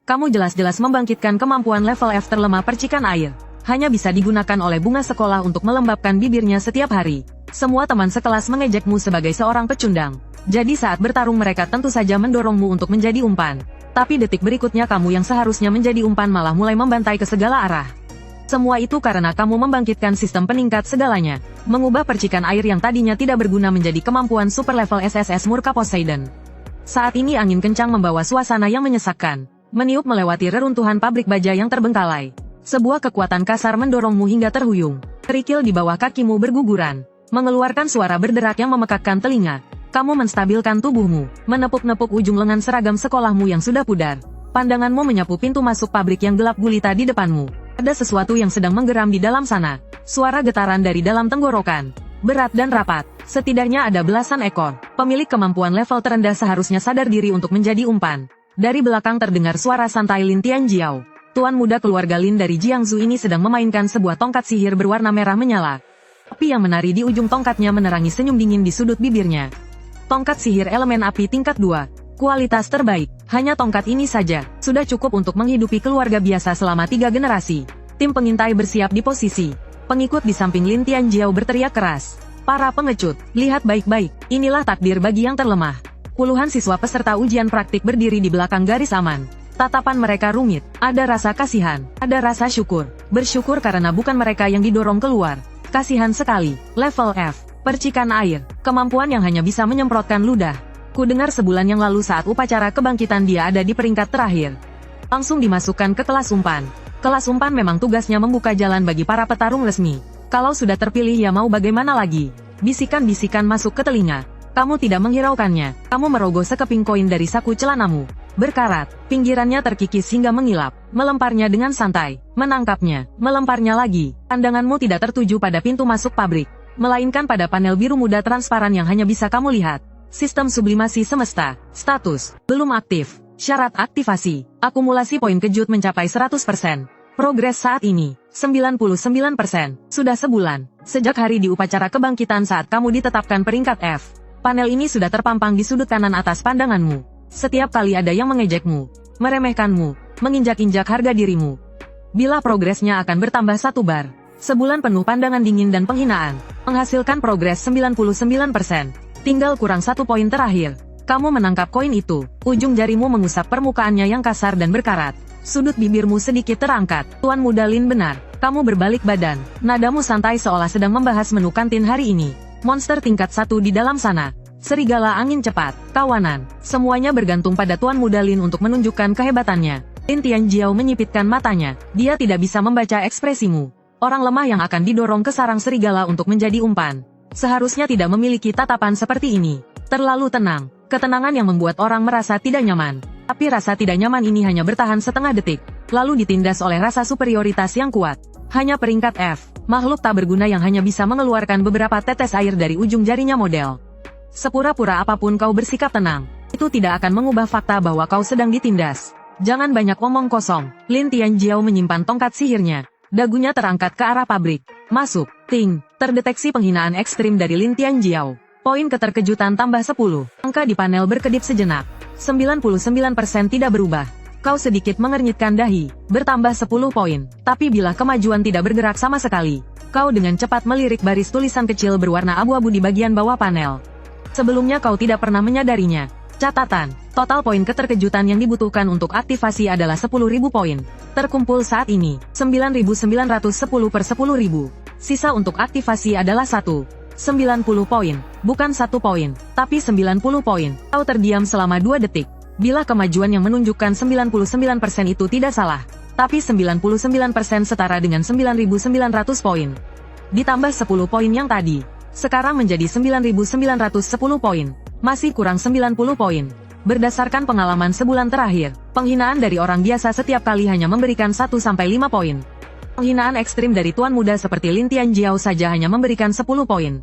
Kamu jelas-jelas membangkitkan kemampuan level F terlemah percikan air. Hanya bisa digunakan oleh bunga sekolah untuk melembabkan bibirnya setiap hari. Semua teman sekelas mengejekmu sebagai seorang pecundang. Jadi saat bertarung mereka tentu saja mendorongmu untuk menjadi umpan. Tapi detik berikutnya kamu yang seharusnya menjadi umpan malah mulai membantai ke segala arah. Semua itu karena kamu membangkitkan sistem peningkat segalanya. Mengubah percikan air yang tadinya tidak berguna menjadi kemampuan super level SSS murka Poseidon. Saat ini angin kencang membawa suasana yang menyesakkan. Meniup melewati reruntuhan pabrik baja yang terbengkalai. Sebuah kekuatan kasar mendorongmu hingga terhuyung. Kerikil di bawah kakimu berguguran. Mengeluarkan suara berderak yang memekakkan telinga. Kamu menstabilkan tubuhmu. Menepuk-nepuk ujung lengan seragam sekolahmu yang sudah pudar. Pandanganmu menyapu pintu masuk pabrik yang gelap gulita di depanmu. Ada sesuatu yang sedang menggeram di dalam sana. Suara getaran dari dalam tenggorokan. Berat dan rapat. Setidaknya ada belasan ekor. Pemilik kemampuan level terendah seharusnya sadar diri untuk menjadi umpan. Dari belakang terdengar suara santai Lin Tianjiao. Tuan muda keluarga Lin dari Jiangsu ini sedang memainkan sebuah tongkat sihir berwarna merah menyala. Api yang menari di ujung tongkatnya menerangi senyum dingin di sudut bibirnya. Tongkat sihir elemen api tingkat 2. Kualitas terbaik. Hanya tongkat ini saja, sudah cukup untuk menghidupi keluarga biasa selama 3 generasi. Tim pengintai bersiap di posisi. Pengikut di samping Lin Tianjiao berteriak keras. Para pengecut, lihat baik-baik, inilah takdir bagi yang terlemah. Puluhan siswa peserta ujian praktik berdiri di belakang garis aman. Tatapan mereka rumit, ada rasa kasihan, ada rasa syukur. Bersyukur karena bukan mereka yang didorong keluar. Kasihan sekali, level F, percikan air, kemampuan yang hanya bisa menyemprotkan ludah. Ku dengar sebulan yang lalu saat upacara kebangkitan dia ada di peringkat terakhir. Langsung dimasukkan ke kelas umpan. Kelas umpan memang tugasnya membuka jalan bagi para petarung resmi. Kalau sudah terpilih ya mau bagaimana lagi? Bisikan-bisikan masuk ke telinga. Kamu tidak menghiraukannya. Kamu merogoh sekeping koin dari saku celanamu. Berkarat, pinggirannya terkikis hingga mengilap. Melemparnya dengan santai. Menangkapnya, melemparnya lagi. Pandanganmu tidak tertuju pada pintu masuk pabrik, melainkan pada panel biru muda transparan yang hanya bisa kamu lihat. Sistem sublimasi semesta. Status, belum aktif. Syarat aktivasi. Akumulasi poin kejut mencapai 100%. Progres saat ini, 99%. Sudah sebulan, sejak hari di upacara kebangkitan saat kamu ditetapkan peringkat F. Panel ini sudah terpampang di sudut kanan atas pandanganmu. Setiap kali ada yang mengejekmu, meremehkanmu, menginjak-injak harga dirimu. Bila progresnya akan bertambah 1 bar. Sebulan penuh pandangan dingin dan penghinaan, menghasilkan progres 99%. Tinggal kurang 1 poin terakhir. Kamu menangkap koin itu. Ujung jarimu mengusap permukaannya yang kasar dan berkarat. Sudut bibirmu sedikit terangkat. Tuan muda Lin benar. Kamu berbalik badan. Nadamu santai seolah sedang membahas menu kantin hari ini. Monster tingkat 1 di dalam sana. Serigala angin cepat. Kawanan. Semuanya bergantung pada Tuan muda Lin untuk menunjukkan kehebatannya. Lin Tianjiao menyipitkan matanya. Dia tidak bisa membaca ekspresimu. Orang lemah yang akan didorong ke sarang serigala untuk menjadi umpan. Seharusnya tidak memiliki tatapan seperti ini. Terlalu tenang. Ketenangan yang membuat orang merasa tidak nyaman. Tapi rasa tidak nyaman ini hanya bertahan setengah detik. Lalu ditindas oleh rasa superioritas yang kuat. Hanya peringkat F. Makhluk tak berguna yang hanya bisa mengeluarkan beberapa tetes air dari ujung jarinya model. Sepura-pura apapun kau bersikap tenang, itu tidak akan mengubah fakta bahwa kau sedang ditindas. Jangan banyak omong kosong. Lin Tianjiao menyimpan tongkat sihirnya. Dagunya terangkat ke arah pabrik. Masuk. Ting. Terdeteksi penghinaan ekstrim dari Lin Tianjiao. Poin keterkejutan tambah 10. Angka di panel berkedip sejenak. 99% tidak berubah. Kau sedikit mengernyitkan dahi. Bertambah 10 poin. Tapi bila kemajuan tidak bergerak sama sekali, kau dengan cepat melirik baris tulisan kecil berwarna abu-abu di bagian bawah panel. Sebelumnya kau tidak pernah menyadarinya. Catatan, total poin keterkejutan yang dibutuhkan untuk aktivasi adalah 10.000 poin. Terkumpul saat ini, 9.910 per 10.000. Sisa untuk aktivasi adalah 90 poin. Bukan 1 poin, tapi 90 poin. Kau terdiam selama 2 detik. Bila kemajuan yang menunjukkan 99% itu tidak salah. Tapi 99% setara dengan 9.900 poin. Ditambah 10 poin yang tadi. Sekarang menjadi 9.910 poin. Masih kurang 90 poin. Berdasarkan pengalaman sebulan terakhir, penghinaan dari orang biasa setiap kali hanya memberikan 1-5 poin. Penghinaan ekstrim dari tuan muda seperti Lin Tianjiao saja hanya memberikan 10 poin.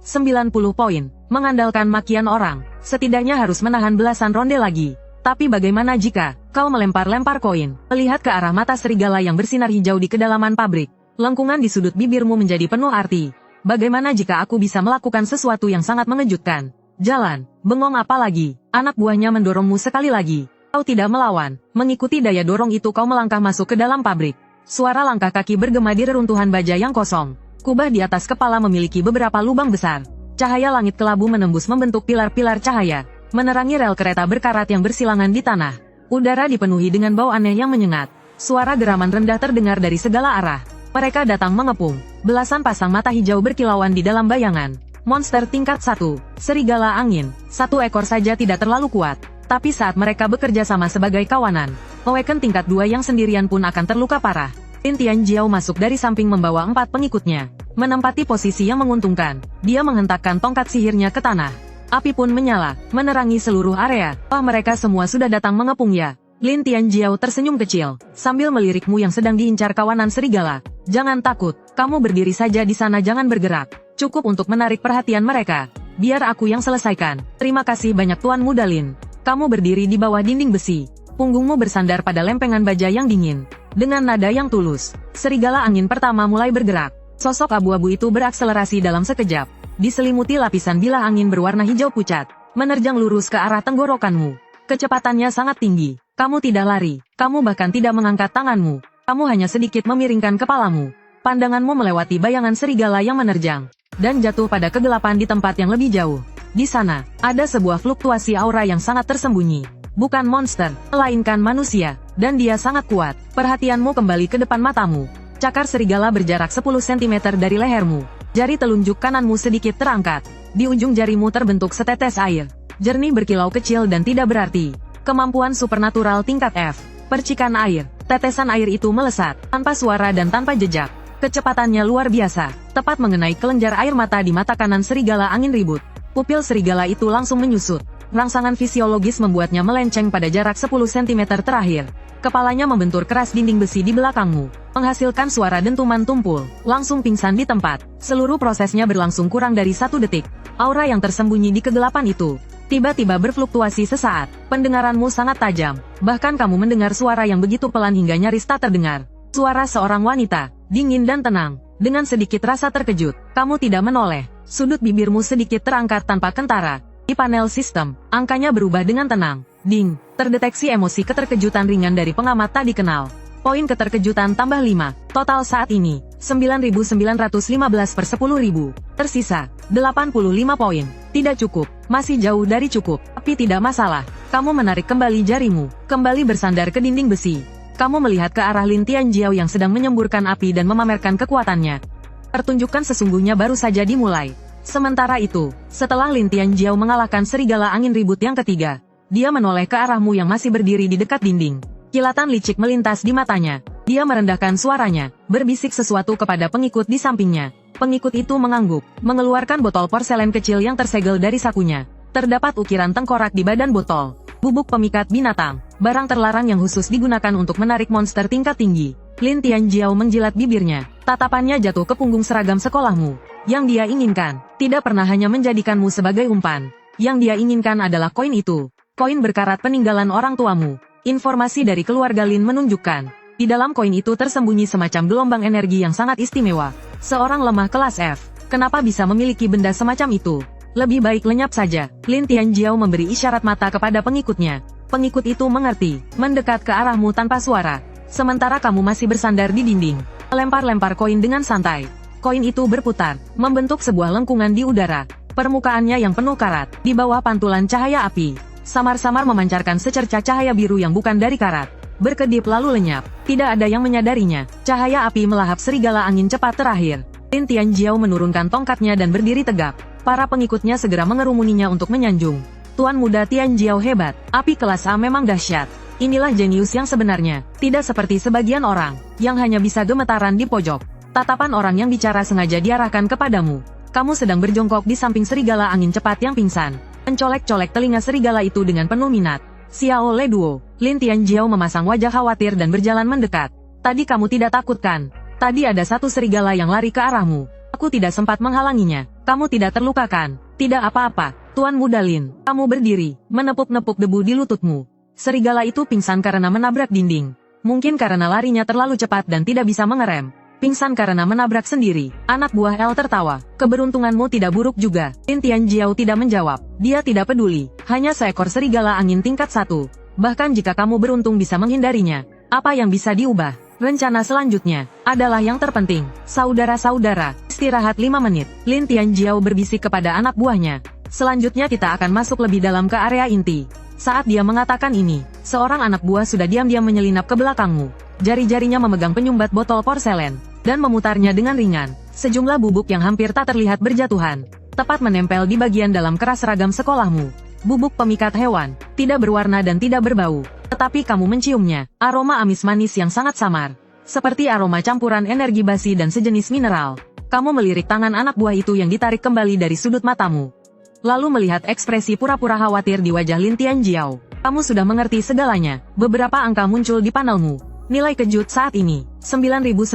90 poin, mengandalkan makian orang, setidaknya harus menahan belasan ronde lagi. Tapi bagaimana jika kau melempar-lempar koin, melihat ke arah mata serigala yang bersinar hijau di kedalaman pabrik? Lengkungan di sudut bibirmu menjadi penuh arti. Bagaimana jika aku bisa melakukan sesuatu yang sangat mengejutkan? Jalan, bengong apa lagi? Anak buahnya mendorongmu sekali lagi. Kau tidak melawan. Mengikuti daya dorong itu kau melangkah masuk ke dalam pabrik. Suara langkah kaki bergema di reruntuhan baja yang kosong. Kubah di atas kepala memiliki beberapa lubang besar. Cahaya langit kelabu menembus membentuk pilar-pilar cahaya, menerangi rel kereta berkarat yang bersilangan di tanah. Udara dipenuhi dengan bau aneh yang menyengat. Suara geraman rendah terdengar dari segala arah. Mereka datang mengepung. Belasan pasang mata hijau berkilauan di dalam bayangan. Monster tingkat 1, serigala angin. Satu ekor saja tidak terlalu kuat. Tapi saat mereka bekerja sama sebagai kawanan, Awaken tingkat 2 yang sendirian pun akan terluka parah. Lin Tianjiao masuk dari samping membawa 4 pengikutnya. Menempati posisi yang menguntungkan, dia menghentakkan tongkat sihirnya ke tanah. Api pun menyala, menerangi seluruh area. Mereka semua sudah datang mengepung ya. Lin Tianjiao tersenyum kecil, sambil melirikmu yang sedang diincar kawanan serigala. Jangan takut, kamu berdiri saja di sana, jangan bergerak. Cukup untuk menarik perhatian mereka. Biar aku yang selesaikan. Terima kasih banyak Tuan Muda Lin. Kamu berdiri di bawah dinding besi. Punggungmu bersandar pada lempengan baja yang dingin. Dengan nada yang tulus, serigala angin pertama mulai bergerak. Sosok abu-abu itu berakselerasi dalam sekejap. Diselimuti lapisan bilah angin berwarna hijau pucat. Menerjang lurus ke arah tenggorokanmu. Kecepatannya sangat tinggi. Kamu tidak lari. Kamu bahkan tidak mengangkat tanganmu. Kamu hanya sedikit memiringkan kepalamu. Pandanganmu melewati bayangan serigala yang menerjang. Dan jatuh pada kegelapan di tempat yang lebih jauh. Di sana, ada sebuah fluktuasi aura yang sangat tersembunyi. Bukan monster, melainkan manusia. Dan dia sangat kuat. Perhatianmu kembali ke depan matamu. Cakar serigala berjarak 10 cm dari lehermu. Jari telunjuk kananmu sedikit terangkat. Di ujung jarimu terbentuk setetes air. Jernih berkilau kecil dan tidak berarti. Kemampuan supernatural tingkat F. Percikan air. Tetesan air itu melesat, tanpa suara dan tanpa jejak. Kecepatannya luar biasa, tepat mengenai kelenjar air mata di mata kanan serigala angin ribut. Pupil serigala itu langsung menyusut. Rangsangan fisiologis membuatnya melenceng pada jarak 10 cm terakhir. Kepalanya membentur keras dinding besi di belakangmu, menghasilkan suara dentuman tumpul. Langsung pingsan di tempat. Seluruh prosesnya berlangsung kurang dari 1 detik. Aura yang tersembunyi di kegelapan itu tiba-tiba berfluktuasi sesaat. Pendengaranmu sangat tajam. Bahkan kamu mendengar suara yang begitu pelan hingga nyaris tak terdengar. Suara seorang wanita, dingin dan tenang. Dengan sedikit rasa terkejut, kamu tidak menoleh. Sudut bibirmu sedikit terangkat tanpa kentara. Di panel sistem, angkanya berubah dengan tenang. Ding, terdeteksi emosi keterkejutan ringan dari pengamat tak dikenal. Poin keterkejutan tambah 5. Total saat ini, 9.915 per 10.000. Tersisa, 85 poin. Tidak cukup, masih jauh dari cukup. Tapi tidak masalah. Kamu menarik kembali jarimu, kembali bersandar ke dinding besi. Kamu melihat ke arah Lin Tianjiao yang sedang menyemburkan api dan memamerkan kekuatannya. Pertunjukan sesungguhnya baru saja dimulai. Sementara itu, setelah Lin Tianjiao mengalahkan serigala angin ribut yang ketiga, dia menoleh ke arahmu yang masih berdiri di dekat dinding. Kilatan licik melintas di matanya. Dia merendahkan suaranya, berbisik sesuatu kepada pengikut di sampingnya. Pengikut itu mengangguk, mengeluarkan botol porselen kecil yang tersegel dari sakunya. Terdapat ukiran tengkorak di badan botol. Bubuk pemikat binatang, barang terlarang yang khusus digunakan untuk menarik monster tingkat tinggi. Lin Tianjiao menjilat bibirnya. Tatapannya jatuh ke punggung seragam sekolahmu. Yang dia inginkan, tidak pernah hanya menjadikanmu sebagai umpan. Yang dia inginkan adalah koin itu. Koin berkarat peninggalan orang tuamu. Informasi dari keluarga Lin menunjukkan, di dalam koin itu tersembunyi semacam gelombang energi yang sangat istimewa. Seorang lemah kelas F, kenapa bisa memiliki benda semacam itu? Lebih baik lenyap saja. Lin Tianjiao memberi isyarat mata kepada pengikutnya. Pengikut itu mengerti, mendekat ke arahmu tanpa suara. Sementara kamu masih bersandar di dinding. Lempar-lempar koin dengan santai. Koin itu berputar, membentuk sebuah lengkungan di udara. Permukaannya yang penuh karat, di bawah pantulan cahaya api. Samar-samar memancarkan secercah cahaya biru yang bukan dari karat. Berkedip lalu lenyap. Tidak ada yang menyadarinya. Cahaya api melahap serigala angin cepat terakhir. Lin Tianjiao menurunkan tongkatnya dan berdiri tegak. Para pengikutnya segera mengerumuninya untuk menyanjung. Tuan Muda Tianjiao hebat. Api kelas A memang dahsyat. Inilah jenius yang sebenarnya. Tidak seperti sebagian orang, yang hanya bisa gemetaran di pojok. Tatapan orang yang bicara sengaja diarahkan kepadamu. Kamu sedang berjongkok di samping serigala angin cepat yang pingsan. Mencolek-colek telinga serigala itu dengan penuh minat. Xiao Le Duo. Lin Tianjiao memasang wajah khawatir dan berjalan mendekat. Tadi kamu tidak takut kan? Tadi ada satu serigala yang lari ke arahmu. Aku tidak sempat menghalanginya. Kamu tidak terluka kan? Tidak apa-apa, Tuan Muda Lin. Kamu berdiri, menepuk-nepuk debu di lututmu. Serigala itu pingsan karena menabrak dinding. Mungkin karena larinya terlalu cepat dan tidak bisa mengerem. Pingsan karena menabrak sendiri. Anak buah El tertawa. Keberuntunganmu tidak buruk juga. Lin Tianjiao tidak menjawab. Dia tidak peduli. Hanya seekor serigala angin tingkat 1. Bahkan jika kamu beruntung bisa menghindarinya, apa yang bisa diubah? Rencana selanjutnya adalah yang terpenting. Saudara-saudara, istirahat 5 menit. Lin Tianjiao berbisik kepada anak buahnya. Selanjutnya kita akan masuk lebih dalam ke area inti. Saat dia mengatakan ini, seorang anak buah sudah diam-diam menyelinap ke belakangmu. Jari-jarinya memegang penyumbat botol porselen, dan memutarnya dengan ringan. Sejumlah bubuk yang hampir tak terlihat berjatuhan, tepat menempel di bagian dalam keras seragam sekolahmu. Bubuk pemikat hewan, tidak berwarna dan tidak berbau. Tetapi kamu menciumnya, aroma amis manis yang sangat samar. Seperti aroma campuran energi basi dan sejenis mineral. Kamu melirik tangan anak buah itu yang ditarik kembali dari sudut matamu. Lalu melihat ekspresi pura-pura khawatir di wajah Lin Tianjiao. Kamu sudah mengerti segalanya. Beberapa angka muncul di panelmu. Nilai kejut saat ini, 9.915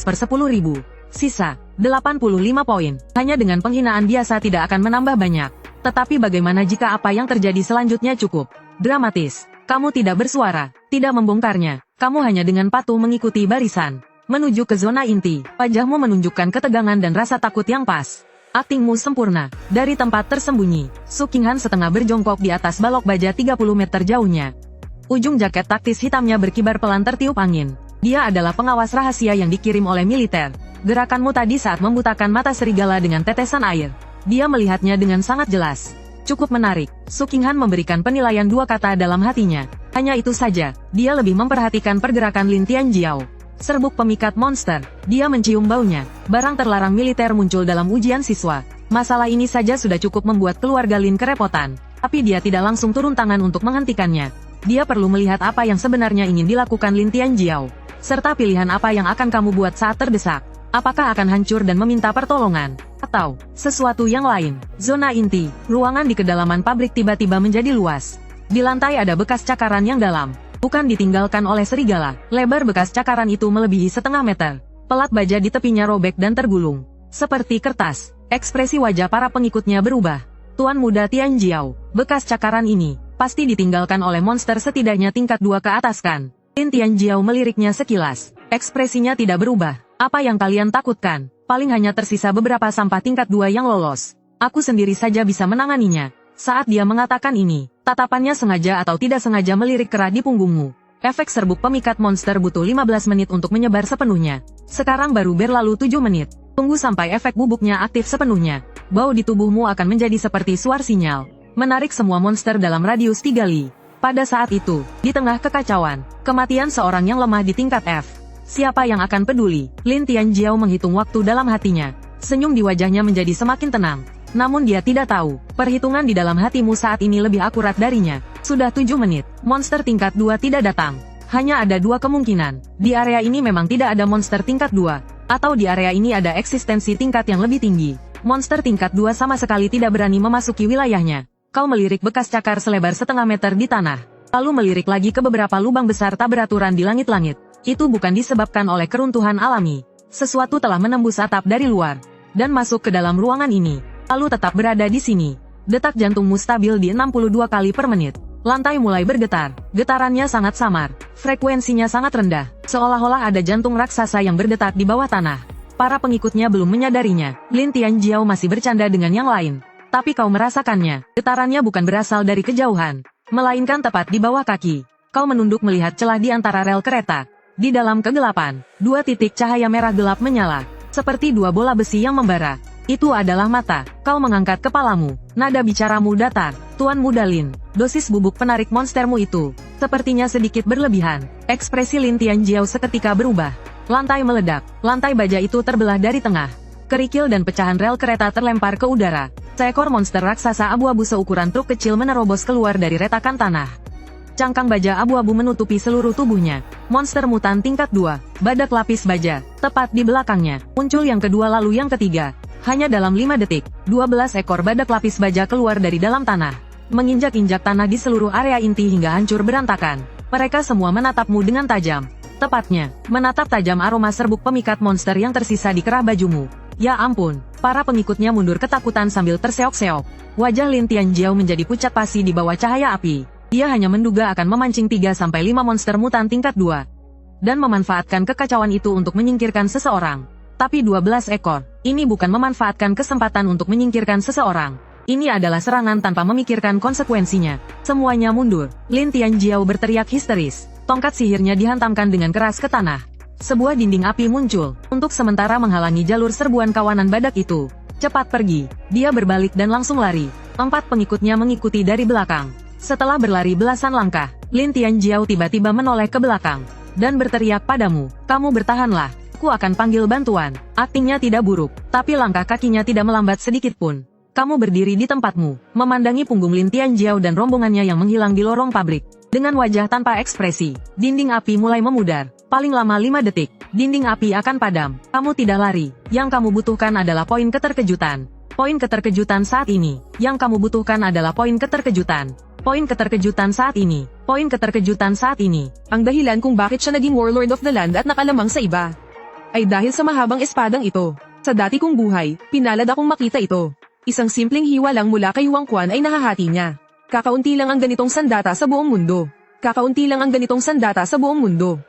per 10.000. Sisa, 85 poin. Hanya dengan penghinaan biasa tidak akan menambah banyak. Tetapi bagaimana jika apa yang terjadi selanjutnya cukup dramatis? Kamu tidak bersuara, tidak membongkarnya. Kamu hanya dengan patuh mengikuti barisan. Menuju ke zona inti, wajahmu menunjukkan ketegangan dan rasa takut yang pas. Aktingmu sempurna. Dari tempat tersembunyi, Su Qinghan setengah berjongkok di atas balok baja 30 meter jauhnya. Ujung jaket taktis hitamnya berkibar pelan tertiup angin. Dia adalah pengawas rahasia yang dikirim oleh militer. Gerakanmu tadi saat membutakan mata serigala dengan tetesan air. Dia melihatnya dengan sangat jelas. Cukup menarik. Su Qinghan memberikan penilaian 2 kata dalam hatinya. Hanya itu saja, dia lebih memperhatikan pergerakan Lin Tianjiao. Serbuk pemikat monster. Dia mencium baunya. Barang terlarang militer muncul dalam ujian siswa. Masalah ini saja sudah cukup membuat keluarga Lin kerepotan. Tapi dia tidak langsung turun tangan untuk menghentikannya. Dia perlu melihat apa yang sebenarnya ingin dilakukan Lin Tianjiao. Serta pilihan apa yang akan kamu buat saat terdesak. Apakah akan hancur dan meminta pertolongan? Atau sesuatu yang lain? Zona inti, ruangan di kedalaman pabrik tiba-tiba menjadi luas. Di lantai ada bekas cakaran yang dalam. Bukan ditinggalkan oleh serigala. Lebar bekas cakaran itu melebihi setengah meter. Pelat baja di tepinya robek dan tergulung. Seperti kertas, ekspresi wajah para pengikutnya berubah. Tuan Muda Tianjiao, bekas cakaran ini pasti ditinggalkan oleh monster setidaknya tingkat 2 ke atas kan? Lin Tianjiao meliriknya sekilas. Ekspresinya tidak berubah. Apa yang kalian takutkan? Paling hanya tersisa beberapa sampah tingkat 2 yang lolos. Aku sendiri saja bisa menanganinya. Saat dia mengatakan ini, tatapannya sengaja atau tidak sengaja melirik kerat di punggungmu. Efek serbuk pemikat monster butuh 15 menit untuk menyebar sepenuhnya. Sekarang baru berlalu 7 menit. Tunggu sampai efek bubuknya aktif sepenuhnya. Bau di tubuhmu akan menjadi seperti suar sinyal. Menarik semua monster dalam radius 3 li. Pada saat itu, di tengah kekacauan, kematian seorang yang lemah di tingkat F. Siapa yang akan peduli? Lin Tianjiao menghitung waktu dalam hatinya. Senyum di wajahnya menjadi semakin tenang. Namun dia tidak tahu, perhitungan di dalam hatimu saat ini lebih akurat darinya. Sudah 7 menit, monster tingkat 2 tidak datang. Hanya ada 2 kemungkinan. Di area ini memang tidak ada monster tingkat 2. Atau di area ini ada eksistensi tingkat yang lebih tinggi. Monster tingkat 2 sama sekali tidak berani memasuki wilayahnya. Kau melirik bekas cakar selebar setengah meter di tanah. Lalu melirik lagi ke beberapa lubang besar tak beraturan di langit-langit. Itu bukan disebabkan oleh keruntuhan alami. Sesuatu telah menembus atap dari luar. Dan masuk ke dalam ruangan ini. Lalu tetap berada di sini. Detak jantungmu stabil di 62 kali per menit. Lantai mulai bergetar. Getarannya sangat samar. Frekuensinya sangat rendah. Seolah-olah ada jantung raksasa yang berdetak di bawah tanah. Para pengikutnya belum menyadarinya. Lin Tianjiao masih bercanda dengan yang lain. Tapi kau merasakannya. Getarannya bukan berasal dari kejauhan. Melainkan tepat di bawah kaki. Kau menunduk melihat celah di antara rel kereta. Di dalam kegelapan, 2 titik cahaya merah gelap menyala. Seperti 2 bola besi yang membara. Itu adalah mata. Kau mengangkat kepalamu. Nada bicaramu datar. Tuan Muda Lin, dosis bubuk penarik monstermu itu sepertinya sedikit berlebihan. Ekspresi Lin Tianjiao seketika berubah. Lantai meledak. Lantai baja itu terbelah dari tengah. Kerikil dan pecahan rel kereta terlempar ke udara. Seekor monster raksasa abu-abu seukuran truk kecil menerobos keluar dari retakan tanah. Cangkang baja abu-abu menutupi seluruh tubuhnya. Monster mutan tingkat 2, badak lapis baja. Tepat di belakangnya, muncul yang kedua lalu yang ketiga. Hanya dalam 5 detik, 12 ekor badak lapis baja keluar dari dalam tanah. Menginjak-injak tanah di seluruh area inti hingga hancur berantakan. Mereka semua menatapmu dengan tajam. Tepatnya, menatap tajam aroma serbuk pemikat monster yang tersisa di kerah bajumu. Ya ampun, para pengikutnya mundur ketakutan sambil terseok-seok. Wajah Lin Tianjiao menjadi pucat pasi di bawah cahaya api. Dia hanya menduga akan memancing 3-5 monster mutan tingkat 2. Dan memanfaatkan kekacauan itu untuk menyingkirkan seseorang. Tapi 12 ekor, ini bukan memanfaatkan kesempatan untuk menyingkirkan seseorang. Ini adalah serangan tanpa memikirkan konsekuensinya. Semuanya mundur. Lin Tianjiao berteriak histeris. Tongkat sihirnya dihantamkan dengan keras ke tanah. Sebuah dinding api muncul, untuk sementara menghalangi jalur serbuan kawanan badak itu. Cepat pergi. Dia berbalik dan langsung lari. 4 pengikutnya mengikuti dari belakang. Setelah berlari belasan langkah, Lin Tianjiao tiba-tiba menoleh ke belakang dan berteriak padamu, kamu bertahanlah, aku akan panggil bantuan. Aktingnya tidak buruk, tapi langkah kakinya tidak melambat sedikit pun. Kamu berdiri di tempatmu, memandangi punggung Lin Tianjiao dan rombongannya yang menghilang di lorong pabrik. Dengan wajah tanpa ekspresi, dinding api mulai memudar. Paling lama 5 detik, dinding api akan padam. Kamu tidak lari, yang kamu butuhkan adalah poin keterkejutan. Poin keterkejutan saat ini, yang kamu butuhkan adalah poin keterkejutan. Poin keterkejutan saat ini. Poin keterkejutan saat ini. Ang dahilan kung bakit siya naging warlord of the land at nakalamang sa iba ay dahil sa mahabang espadang ito. Sa dati kong buhay, pinalad akong makita ito. Isang simpleng hiwa lang mula kay Wang Quan ay nahahati niya. Kakaunti lang ang ganitong sandata sa buong mundo. Kakaunti lang ang ganitong sandata sa buong mundo.